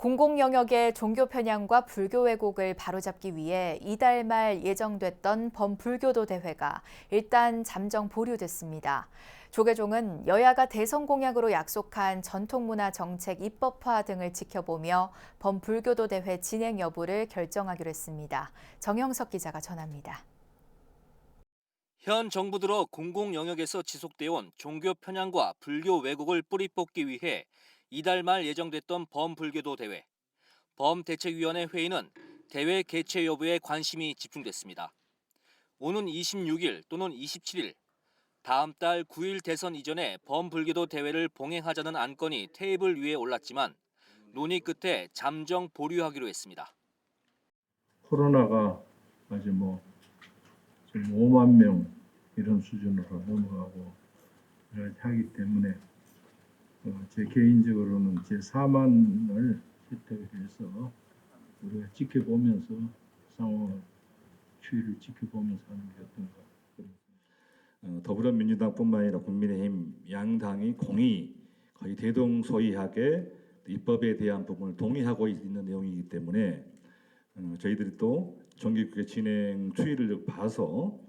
공공 영역의 종교 편향과 불교 왜곡을 바로잡기 위해 이달 말 예정됐던 범불교도 대회가 일단 잠정 보류됐습니다. 조계종은 여야가 대선 공약으로 약속한 전통문화 정책 입법화 등을 지켜보며 범불교도 대회 진행 여부를 결정하기로 했습니다. 정영석 기자가 전합니다. 현 정부 들어 공공 영역에서 지속되어 온 종교 편향과 불교 왜곡을 뿌리 뽑기 위해 이달 말 예정됐던 범불교도 대회. 범대책위원회 회의는 대회 개최 여부에 관심이 집중됐습니다. 오는 26일 또는 27일, 다음 달 9일 대선 이전에 범불교도 대회를 봉행하자는 안건이 테이블 위에 올랐지만 논의 끝에 잠정 보류하기로 했습니다. 코로나가 아직 지금 5만 명 이런 수준으로 넘어가고 이렇게 하기 때문에 제 개인적으로는 제 4만을 채택을 해서 우리가 지켜보면서 상황을 추이를 지켜보면서 하는 게 어떤가. 더불어민주당뿐만 아니라 국민의힘 양당이 공히 거의 대동소이하게 입법에 대한 부분을 동의하고 있는 내용이기 때문에 저희들이 또 정기국회 진행 추이를 봐서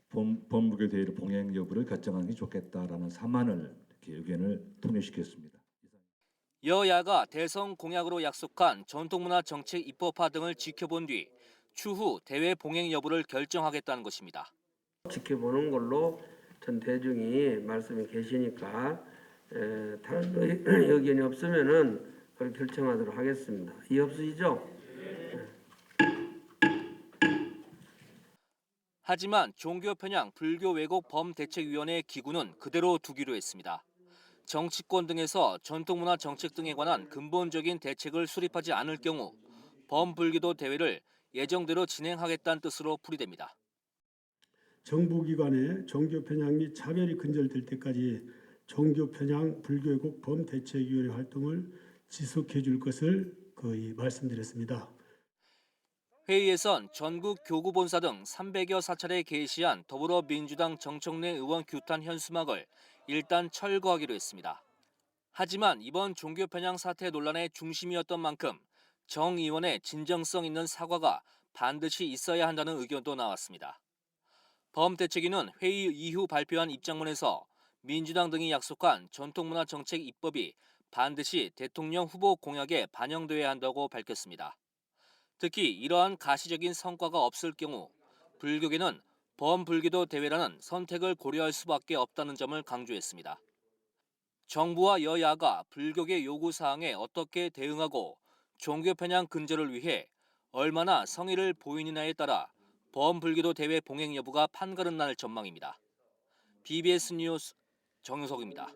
범불교 대회를 봉행 여부를 결정하는 게 좋겠다라는 사안을 이렇게 의견을 통일시켰습니다. 여야가 대선 공약으로 약속한 전통문화 정책 입법화 등을 지켜본 뒤 추후 대회 봉행 여부를 결정하겠다는 것입니다. 지켜보는 걸로 전 대중이 말씀이 계시니까 다른 의견이 없으면은 그걸 결정하도록 하겠습니다. 이해 없으시죠? 하지만 종교 편향 불교 왜곡 범대책위원회 기구는 그대로 두기로 했습니다. 정치권 등에서 전통문화 정책 등에 관한 근본적인 대책을 수립하지 않을 경우 범불교도 대회를 예정대로 진행하겠다는 뜻으로 풀이됩니다. 정부기관의 종교 편향 및 차별이 근절될 때까지 종교 편향 불교 왜곡 범대책위원회 활동을 지속해 줄 것을 거의 말씀드렸습니다. 회의에선 전국 교구본사 등 300여 사찰에 게시한 더불어민주당 정청래 의원 규탄 현수막을 일단 철거하기로 했습니다. 하지만 이번 종교 편향 사태 논란의 중심이었던 만큼 정 의원의 진정성 있는 사과가 반드시 있어야 한다는 의견도 나왔습니다. 범대책위는 회의 이후 발표한 입장문에서 민주당 등이 약속한 전통문화 정책 입법이 반드시 대통령 후보 공약에 반영돼야 한다고 밝혔습니다. 특히 이러한 가시적인 성과가 없을 경우 불교계는 범불교도 대회라는 선택을 고려할 수밖에 없다는 점을 강조했습니다. 정부와 여야가 불교계 요구사항에 어떻게 대응하고 종교 편향 근절을 위해 얼마나 성의를 보이느냐에 따라 범불교도 대회 봉행 여부가 판가름 날 전망입니다. BBS 뉴스 정유석입니다.